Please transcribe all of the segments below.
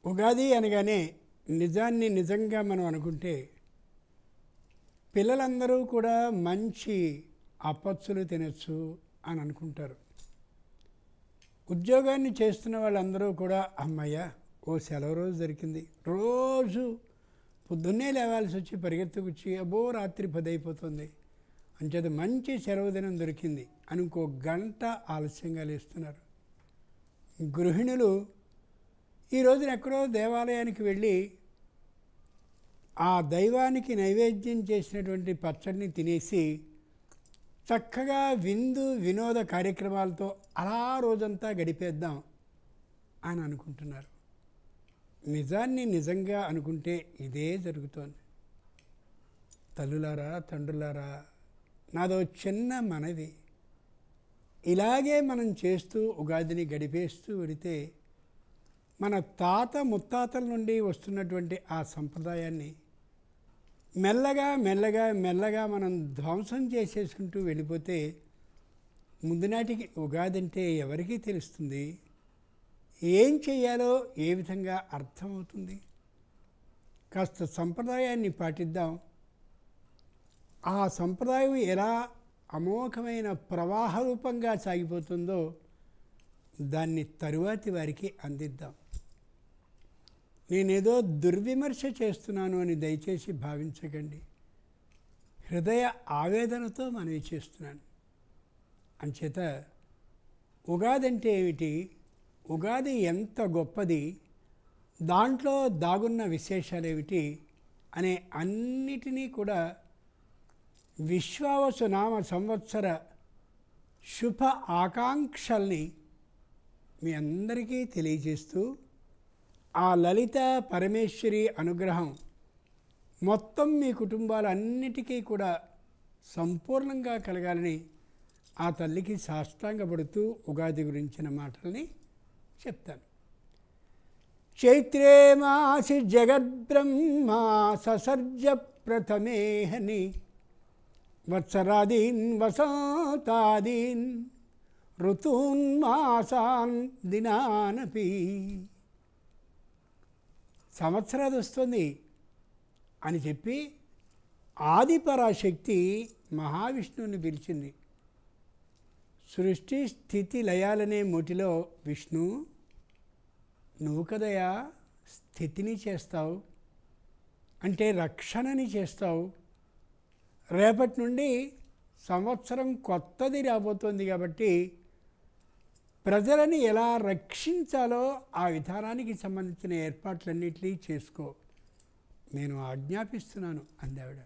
ఉగాది అనగానే నిజాన్ని నిజంగా మనం అనుకుంటే పిల్లలందరూ కూడా మంచి అపచ్చులు తినచ్చు అని అనుకుంటారు. ఉద్యోగాన్ని చేస్తున్న వాళ్ళందరూ కూడా అమ్మయ్య ఓ సెలవు రోజు దొరికింది, రోజు పొద్దున్నే లేవాల్సి వచ్చి పరిగెత్తుకొచ్చి అబ్బో రాత్రి 10 అయిపోతుంది అంచేత మంచి సెలవు దినం దొరికింది అని ఇంకో గంట ఆలస్యంగా లేస్తున్నారు. గృహిణులు ఈ రోజున ఎక్కడో దేవాలయానికి వెళ్ళి ఆ దైవానికి నైవేద్యం చేసినటువంటి పచ్చడిని తినేసి చక్కగా విందు వినోద కార్యక్రమాలతో అలా రోజంతా గడిపేద్దాం అని అనుకుంటున్నారు. నిజాన్ని నిజంగా అనుకుంటే ఇదే జరుగుతోంది. తల్లులారా, తండ్రులారా, నాదో చిన్న మనవి. ఇలాగే మనం చేస్తూ ఉగాదిని గడిపేస్తూ వెడితే మన తాత ముత్తాతల నుండి వస్తున్నటువంటి ఆ సంప్రదాయాన్ని మెల్లగా మెల్లగా మెల్లగా మనం ధ్వంసం చేసేసుకుంటూ వెళ్ళిపోతే ముందునాటికి ఉగాది అంటే ఎవరికీ తెలుస్తుంది? ఏం చేయాలో ఏ విధంగా అర్థమవుతుంది? కాస్త సంప్రదాయాన్ని పాటిద్దాం. ఆ సంప్రదాయం ఎలా అమోఘమైన ప్రవాహ రూపంగా సాగిపోతుందో దాన్ని తరువాతి వారికి అందిద్దాం. నేనేదో దుర్విమర్శ చేస్తున్నాను అని దయచేసి భావించకండి. హృదయ ఆవేదనతో మనవి చేస్తున్నాను. అంచేత ఉగాది అంటే ఏమిటి, ఉగాది ఎంత గొప్పది, దాంట్లో దాగున్న విశేషాలు ఏమిటి అనే అన్నిటినీ కూడా విశ్వావసు నామ సంవత్సర శుభ ఆకాంక్షల్ని మీ అందరికీ తెలియజేస్తూ ఆ లలిత పరమేశ్వరి అనుగ్రహం మొత్తం మీ కుటుంబాలన్నిటికీ కూడా సంపూర్ణంగా కలగాలని ఆ తల్లికి సాష్టాంగపడుతూ ఉగాది గురించిన మాటల్ని చెప్తాను. చైత్రే మాసి జగద్బ్రహ్మ ససర్జ ప్రథమేహని వత్సరాదీన్ వసంతాదీన్ ఋతూన్ మాసాన్ దినానపి. సంవత్సరాది వస్తుంది అని చెప్పి ఆదిపరాశక్తి మహావిష్ణువుని పిలిచింది. సృష్టి స్థితి లయాలనే మూటిలో విష్ణు నువ్వు కదయా స్థితిని చేస్తావు, అంటే రక్షణని చేస్తావు. రేపటి నుండి సంవత్సరం కొత్తది రాబోతోంది కాబట్టి ప్రజలని ఎలా రక్షించాలో ఆ విధానానికి సంబంధించిన ఏర్పాట్లన్నింటినీ చేసుకో, నేను ఆజ్ఞాపిస్తున్నాను అందావిడ.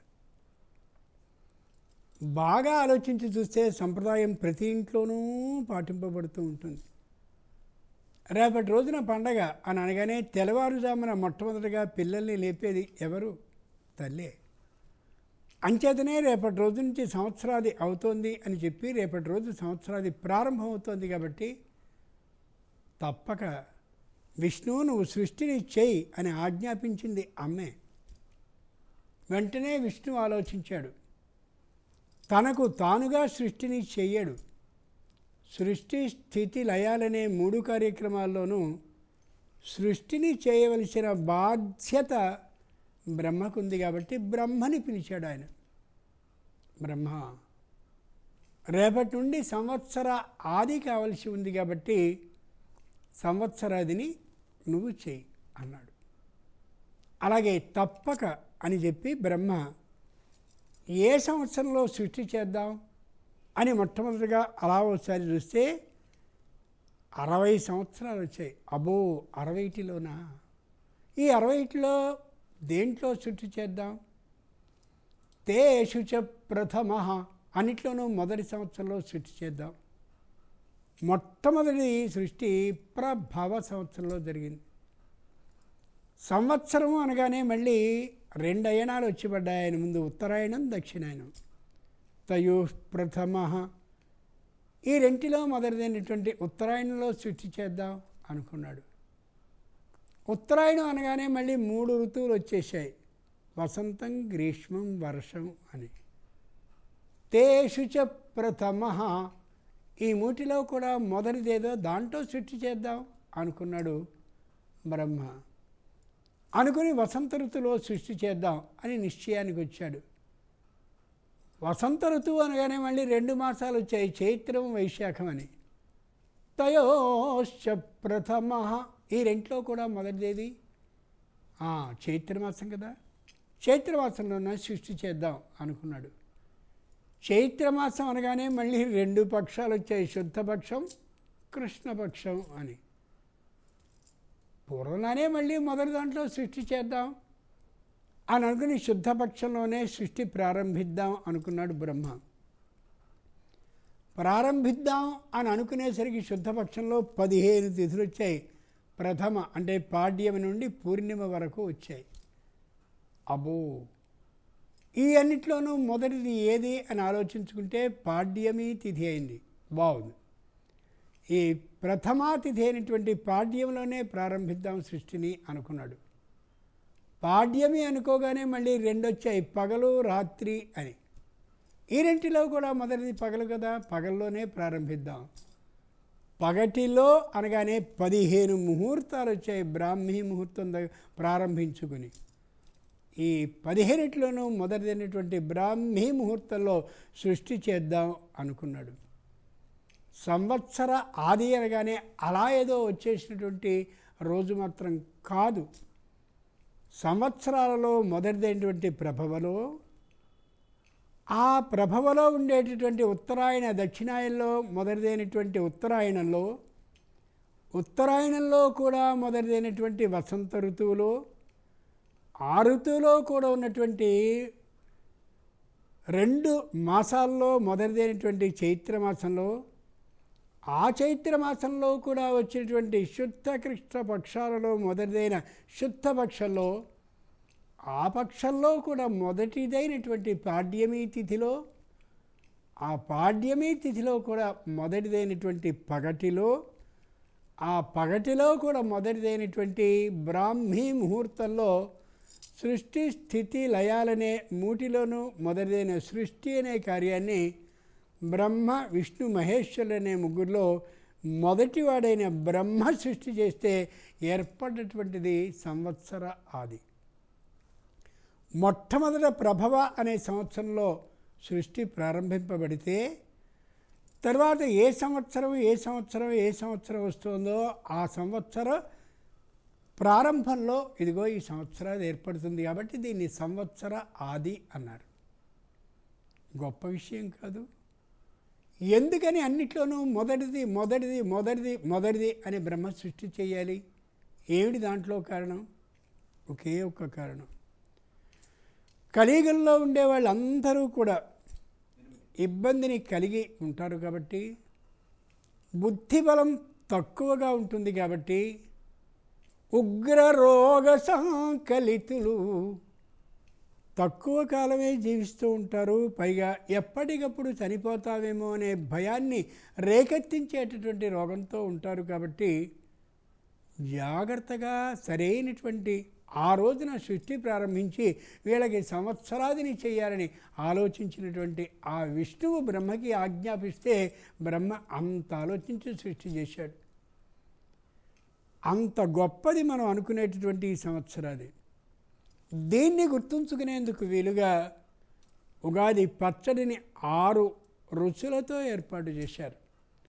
బాగా ఆలోచించి చూస్తే సంప్రదాయం ప్రతి ఇంట్లోనూ పాటింపబడుతూ ఉంటుంది. రేపటి రోజున పండగ అని అనగానే తెల్లవారుజామున మొట్టమొదటిగా పిల్లల్ని లేపేది ఎవరు? తల్లే. అంచేతనే రేపటి రోజు నుంచి సంవత్సరాది అవుతోంది అని చెప్పి రేపటి రోజు సంవత్సరాది ప్రారంభం అవుతోంది కాబట్టి తప్పక విష్ణువు నువ్వు సృష్టిని చేయి అని ఆజ్ఞాపించింది అమ్మే. వెంటనే విష్ణువు ఆలోచించాడు. తనకు తానుగా సృష్టిని చెయ్యడు. సృష్టి స్థితి లయాలనే 3 కార్యక్రమాల్లోనూ సృష్టిని చేయవలసిన బాధ్యత బ్రహ్మకుంది కాబట్టి బ్రహ్మని పిలిచాడు ఆయన. బ్రహ్మ రేపటి నుండి సంవత్సర ఆది కావలసి ఉంది కాబట్టి సంవత్సరాదిని నువ్వు చేయి అన్నాడు. అలాగే తప్పక అని చెప్పి బ్రహ్మ ఏ సంవత్సరంలో సృష్టి చేద్దాం అని మొట్టమొదటిగా అలా ఒకసారి చూస్తే 60 సంవత్సరాలు వచ్చాయి. అబ్బో 60లోనా? ఈ 60లో దేంట్లో సృష్టి చేద్దాం? తేషు చ ప్రథమ, అన్నిట్లోనూ మొదటి సంవత్సరంలో సృష్టి చేద్దాం. మొట్టమొదటి సృష్టి ప్రభవ సంవత్సరంలో జరిగింది. సంవత్సరము అనగానే మళ్ళీ 2 అయనాలు వచ్చి పడ్డాయి ఆయన ముందు, ఉత్తరాయణం దక్షిణాయనం. తయో ప్రథమ, ఈ రెంటిలో మొదటిదైనటువంటి ఉత్తరాయణంలో సృష్టి చేద్దాం అనుకున్నాడు. ఉత్తరాయణం అనగానే మళ్ళీ 3 ఋతువులు వచ్చేసాయి, వసంతం గ్రీష్మం వర్షం అని. తేషు చ ప్రథమ, ఈ మూటిలో కూడా మొదటిదేదో దాంట్లో సృష్టి చేద్దాం అనుకున్నాడు బ్రహ్మ. అనుకుని వసంత ఋతువులో సృష్టి చేద్దాం అని నిశ్చయానికి వచ్చాడు. వసంత ఋతువు అనగానే మళ్ళీ 2 మాసాలు వచ్చాయి, చైత్రం వైశాఖం అని. తయోశ్చ ప్రథమ, ఈ రెంట్లో కూడా మొదటిదేది చైత్రమాసం కదా, చైత్రమాసంలోనే సృష్టి చేద్దాం అనుకున్నాడు. చైత్రమాసం అనగానే మళ్ళీ 2 పక్షాలు వచ్చాయి, శుద్ధపక్షం కృష్ణపక్షం అని. పూర్వంగానే మళ్ళీ మొదటి దాంట్లో సృష్టి చేద్దాం అని అనుకుని శుద్ధపక్షంలోనే సృష్టి ప్రారంభిద్దాం అనుకున్నాడు బ్రహ్మ. ప్రారంభిద్దాం అని అనుకునేసరికి శుద్ధపక్షంలో 15 తిథులు వచ్చాయి. ప్రథమ అంటే పాడ్యమి నుండి పూర్ణిమ వరకు వచ్చాయి. అబ్బో, ఈ అన్నిట్లోనూ మొదటిది ఏది అని ఆలోచించుకుంటే పాడ్యమి తిథి అయింది. బాగుంది. ఈ ప్రథమా తిథి అయినటువంటి పాడ్యంలోనే ప్రారంభిద్దాం సృష్టిని అనుకున్నాడు. పాడ్యమి అనుకోగానే మళ్ళీ 2 వచ్చాయి, పగలు రాత్రి అని. ఈ రెంటిలో కూడా మొదటిది పగలు కదా, పగల్లోనే ప్రారంభిద్దాం. పగటిలో అనగానే 15 ముహూర్తాలు వచ్చాయి, బ్రాహ్మీ ముహూర్తం ప్రారంభించుకుని. ఈ 15లోనూ మొదటిదైనటువంటి బ్రాహ్మీ ముహూర్తంలో సృష్టి చేద్దాం అనుకున్నాడు. సంవత్సర ఆది అనగానే అలా ఏదో వచ్చేసినటువంటి రోజు మాత్రం కాదు. సంవత్సరాలలో మొదటిదైనటువంటి ప్రభవలో, ఆ ప్రభవలో ఉండేటటువంటి ఉత్తరాయణ దక్షిణాయనంలో మొదటిదైనటువంటి ఉత్తరాయణంలో కూడా మొదటిదైనటువంటి వసంత ఋతువులో, ఆ ఋతువులో కూడా ఉన్నటువంటి 2 మాసాల్లో మొదటిదైనటువంటి చైత్రమాసంలో, ఆ చైత్రమాసంలో కూడా వచ్చినటువంటి శుద్ధ కృష్ణ పక్షాలలో మొదటిదైన శుద్ధపక్షంలో, ఆ పక్షంలో కూడా మొదటిదైనటువంటి పాడ్యమీ తిథిలో, ఆ పాడ్యమీ తిథిలో కూడా మొదటిదైనటువంటి పగటిలో, ఆ పగటిలో కూడా మొదటిదైనటువంటి బ్రాహ్మీ ముహూర్తంలో సృష్టి స్థితి లయాలనే మూటిలోనూ మొదటిదైన సృష్టి అనే కార్యాన్ని బ్రహ్మ విష్ణు మహేశ్వరులనే ముగ్గురులో మొదటివాడైన బ్రహ్మ సృష్టి చేస్తే ఏర్పడినటువంటిది సంవత్సర ఆది. మొట్టమొదట ప్రభవ అనే సంవత్సరంలో సృష్టి ప్రారంభింపబడితే తర్వాత ఏ సంవత్సరం వస్తుందో ఆ సంవత్సర ప్రారంభంలో ఇదిగో ఈ సంవత్సరాది ఏర్పడుతుంది. కాబట్టి దీన్ని సంవత్సర ఆది అన్నారు. గొప్ప విషయం కాదు. ఎందుకని అన్నిట్లోనూ మొదటిది అని బ్రహ్మ సృష్టి చేయాలి? ఏమిటి దాంట్లో కారణం? ఒకే ఒక్క కారణం. కలియుగంలో ఉండే వాళ్ళందరూ కూడా ఇబ్బందిని కలిగి ఉంటారు కాబట్టి, బుద్ధిబలం తక్కువగా ఉంటుంది కాబట్టి, ఉగ్ర రోగ సంకలితులు తక్కువ కాలమే జీవిస్తూ ఉంటారు. పైగా ఎప్పటికప్పుడు చనిపోతావేమో అనే భయాన్ని రేకెత్తించేటటువంటి రోగంతో ఉంటారు. కాబట్టి జాగ్రత్తగా సరైనటువంటి ఆ రోజున సృష్టి ప్రారంభించి వీళ్ళకి సంవత్సరాదిని చేయాలని ఆలోచించినటువంటి ఆ విష్ణువు బ్రహ్మకి ఆజ్ఞాపిస్తే బ్రహ్మ అంత ఆలోచించి సృష్టి చేశాడు. అంత గొప్పది మనం అనుకునేటటువంటి ఈ సంవత్సరాది. దీన్ని గుర్తుంచుకునేందుకు వీలుగా ఉగాది పచ్చడిని 6 రుచులతో ఏర్పాటు చేశారు.